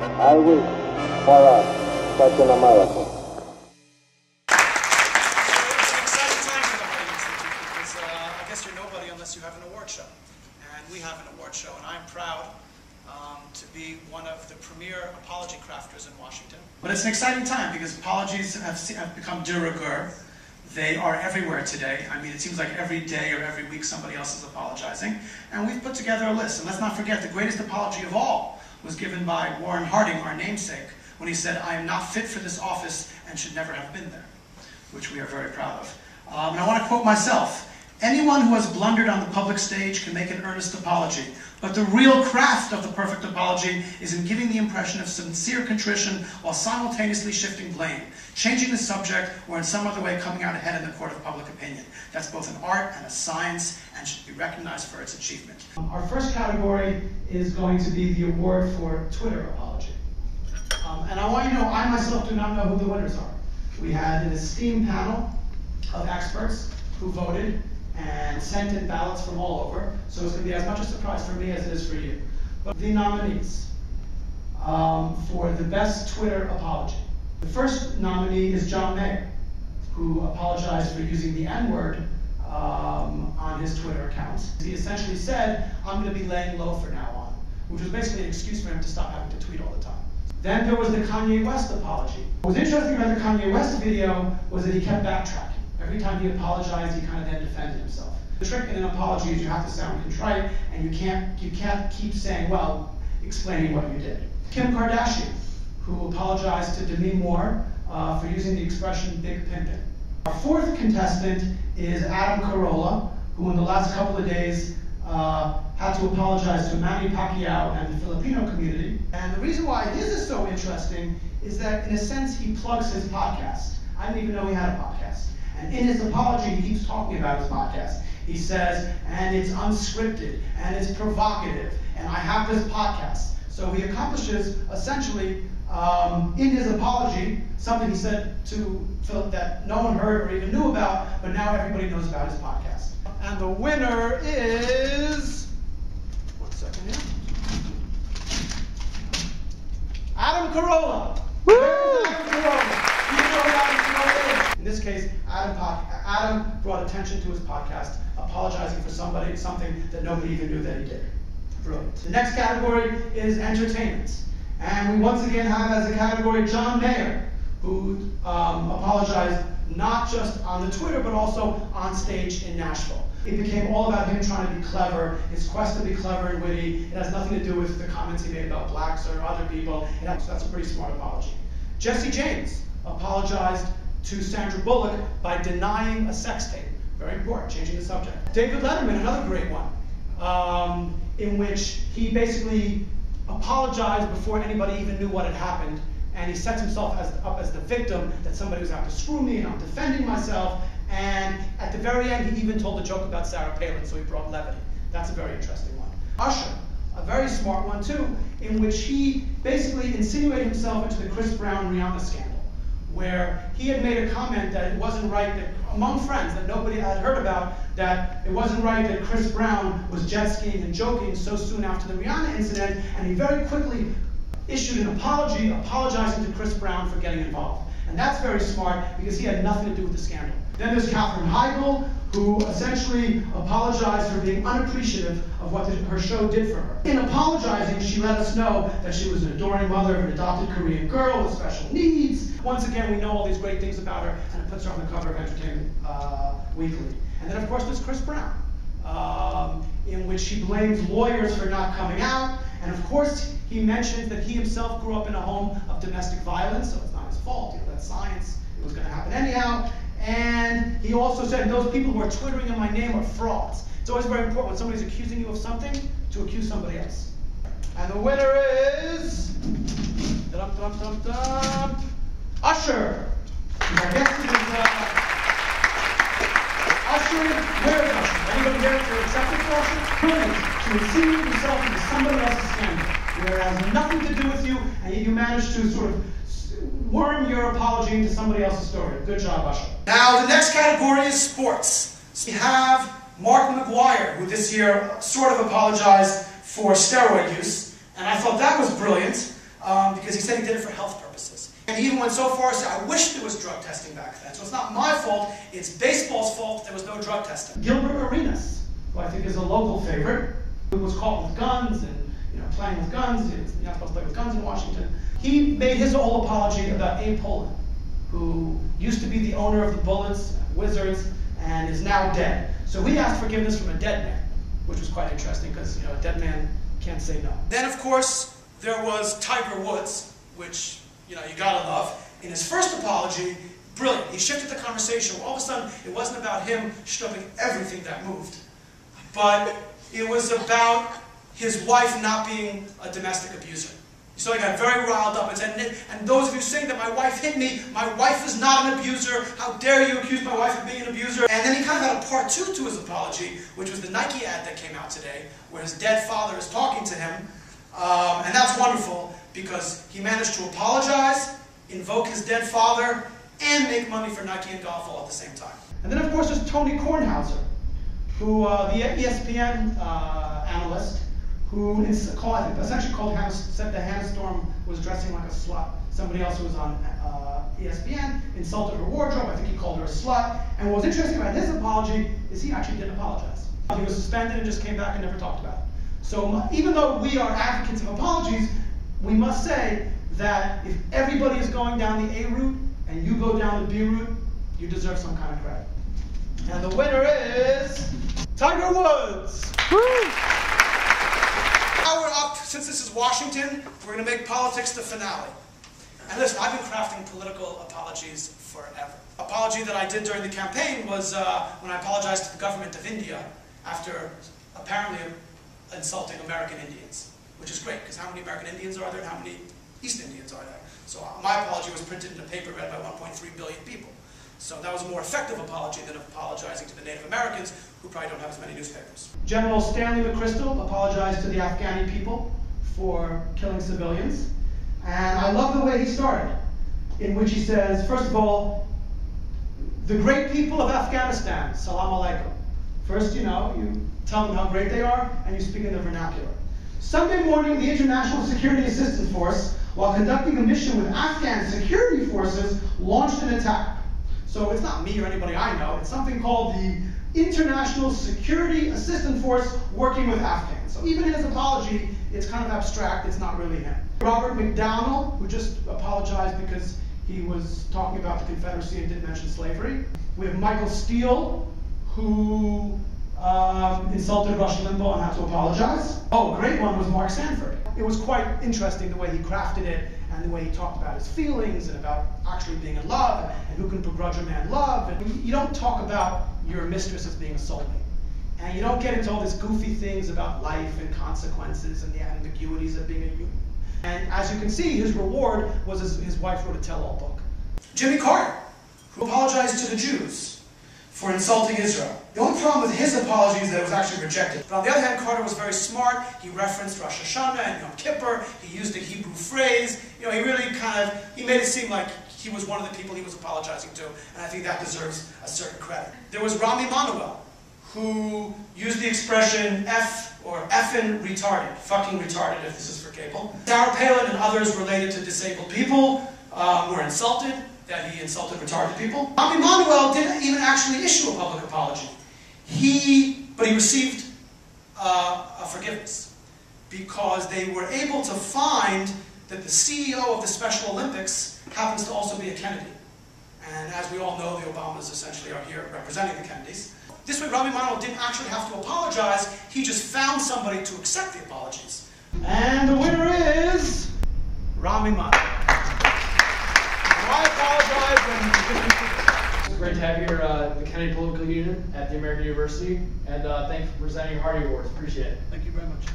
I wish for us such an America. I guess you're nobody unless you have an award show. And we have an award show, and I'm proud to be one of the premier apology crafters in Washington. But it's an exciting time because apologies have become de rigueur. They are everywhere today. I mean, it seems like every day or every week somebody else is apologizing. And we've put together a list. And let's not forget, the greatest apology of all was given by Warren Harding, our namesake, when he said, "I am not fit for this office and should never have been there," which we are very proud of. And I want to quote myself. "Anyone who has blundered on the public stage can make an earnest apology, but the real craft of the perfect apology is in giving the impression of sincere contrition while simultaneously shifting blame, changing the subject, or in some other way coming out ahead in the court of public opinion. That's both an art and a science and should be recognized for its achievement." Our first category is going to be the award for Twitter apology. And I want you to know, I myself do not know who the winners are. We had an esteemed panel of experts who voted and sent in ballots from all over, so it's going to be as much a surprise for me as it is for you. But the nominees for the best Twitter apology. The first nominee is John Mayer, who apologized for using the N-word on his Twitter account. He essentially said, "I'm going to be laying low from now on," which was basically an excuse for him to stop having to tweet all the time. Then there was the Kanye West apology. What was interesting about the Kanye West video was that he kept backtracking. Every time he apologized, he kind of then defended himself. The trick in an apology is you have to sound contrite, and you can't keep saying, well, explaining what you did. Kim Kardashian, who apologized to Demi Moore for using the expression "big pimpin'." Our fourth contestant is Adam Carolla, who in the last couple of days had to apologize to Manny Pacquiao and the Filipino community. And the reason why his is so interesting is that, in a sense, he plugs his podcast. I didn't even know he had a podcast. And in his apology, he keeps talking about his podcast. He says, and it's unscripted, and it's provocative, and I have this podcast. So he accomplishes, essentially, in his apology, something he said to Philip that no one heard or even knew about, but now everybody knows about his podcast. And the winner is, one second here, Adam Carolla. Where's Adam Carolla? You know who Adam Carolla is. In this case, Adam brought attention to his podcast, apologizing for something that nobody even knew that he did. Brilliant. The next category is entertainment. And we once again have as a category John Mayer, who apologized not just on the Twitter, but also on stage in Nashville. It became all about him trying to be clever, his quest to be clever and witty. It has nothing to do with the comments he made about blacks or other people. That's a pretty smart apology. Jesse James apologized to Sandra Bullock by denying a sex tape. Very important, changing the subject. David Letterman, another great one, in which he basically apologized before anybody even knew what had happened, and he sets himself up as the victim, that somebody was out to screw me and I'm defending myself, and at the very end he even told a joke about Sarah Palin, so he brought levity. That's a very interesting one. Usher, a very smart one too, in which he basically insinuated himself into the Chris Brown-Rihanna scandal, where he had made a comment that it wasn't right, that among friends that nobody had heard about, that it wasn't right that Chris Brown was jet skiing and joking so soon after the Rihanna incident, and he very quickly issued an apology, apologizing to Chris Brown for getting involved. And that's very smart because he had nothing to do with the scandal. Then there's Katherine Heigl, who essentially apologized for being unappreciative of what her show did for her. In apologizing, she let us know that she was an adoring mother of an adopted Korean girl with special needs. Once again, we know all these great things about her, and it puts her on the cover of Entertainment Weekly. And then, of course, there's Chris Brown, in which she blames lawyers for not coming out. And of course, he mentions that he himself grew up in a home of domestic violence, so it's not his fault. That's science. It was going to happen anyhow. And he also said those people who are twittering in my name are frauds. It's always very important when somebody's accusing you of something to accuse somebody else. And the winner is Usher. My guest is Usher. Where is Usher? Anybody here to accept it for Usher? Brilliant. To insinuate yourself into somebody else's scandal, where it has nothing to do with you, and you manage to sort of worm your apology into somebody else's story. Good job, Usher. Now, the next category is sports. So we have Mark McGuire, who this year sort of apologized for steroid use, and I thought that was brilliant. because he said he did it for health purposes. And he even went so far as to say, I wish there was drug testing back then. So it's not my fault, it's baseball's fault there was no drug testing. Gilbert Arenas, who I think is a local favorite, who was caught with guns and playing with guns. You're not supposed to play with guns in Washington. He made his whole apology about Abe Pollin, who used to be the owner of the Bullets, Wizards, and is now dead. So he asked forgiveness from a dead man, which was quite interesting because a dead man can't say no. Then, of course, there was Tiger Woods, which you gotta love. In his first apology, brilliant. He shifted the conversation. All of a sudden, it wasn't about him shoving everything that moved, but it was about his wife not being a domestic abuser. So he got very riled up and said, and those of you saying that my wife hit me, my wife is not an abuser. How dare you accuse my wife of being an abuser? And then he kind of had a part 2 to his apology, which was the Nike ad that came out today, where his dead father is talking to him. And that's wonderful because he managed to apologize, invoke his dead father, and make money for Nike and golf all at the same time. And then, of course, there's Tony Kornhauser, who the ESPN analyst, who essentially said that Hannah Storm was dressing like a slut. Somebody else who was on ESPN insulted her wardrobe. I think he called her a slut. And what was interesting about his apology is he actually didn't apologize. He was suspended and just came back and never talked about it. So even though we are advocates of apologies, we must say that if everybody is going down the A route and you go down the B route, you deserve some kind of credit. And the winner is Tiger Woods. Woo! Now we're up, since this is Washington, we're going to make politics the finale. And listen, I've been crafting political apologies forever. Apology that I did during the campaign was when I apologized to the government of India after apparently insulting American Indians, which is great, because how many American Indians are there and how many East Indians are there? So my apology was printed in a paper read by 1.3 billion people. So that was a more effective apology than apologizing to the Native Americans, who probably don't have as many newspapers. General Stanley McChrystal apologized to the Afghani people for killing civilians. And I love the way he started, in which he says, first of all, the great people of Afghanistan, salam alaikum. First, you tell them how great they are, and you speak in their vernacular. Sunday morning, the International Security Assistance Force, while conducting a mission with Afghan security forces, launched an attack. So it's not me or anybody I know. It's something called the International Security Assistance Force working with Afghans. So even in his apology, it's kind of abstract. It's not really him. Robert McDowell, who just apologized because he was talking about the Confederacy and didn't mention slavery. We have Michael Steele, who insulted Rush Limbaugh and had to apologize. Oh, a great one was Mark Sanford. It was quite interesting the way he crafted it and the way he talked about his feelings and about actually being in love and who can begrudge a man love. And you don't talk about your mistress as being a soulmate. And you don't get into all these goofy things about life and consequences and the ambiguities of being a human. And as you can see, his reward was his wife wrote a tell-all book. Jimmy Carter, who apologized to the Jews for insulting Israel. The only problem with his apology is that it was actually rejected. But on the other hand, Carter was very smart. He referenced Rosh Hashanah and Yom Kippur. He used a Hebrew phrase. He really he made it seem like he was one of the people he was apologizing to, and I think that deserves a certain credit. There was Rahm Emanuel, who used the expression F or effing retarded, fucking retarded if this is for cable. Sarah Palin and others related to disabled people were insulted, that he insulted retarded people. Rahm Emanuel didn't even actually issue a public apology. But he received a forgiveness because they were able to find that the CEO of the Special Olympics happens to also be a Kennedy. And as we all know, the Obamas essentially are here representing the Kennedys. This way, Rahm Emanuel didn't actually have to apologize. He just found somebody to accept the apologies. And the winner is Rahm Emanuel. I apologize. It's great to have you here at the Kennedy Political Union at the American University. And thanks for presenting your Hardy Awards. Appreciate it. Thank you very much.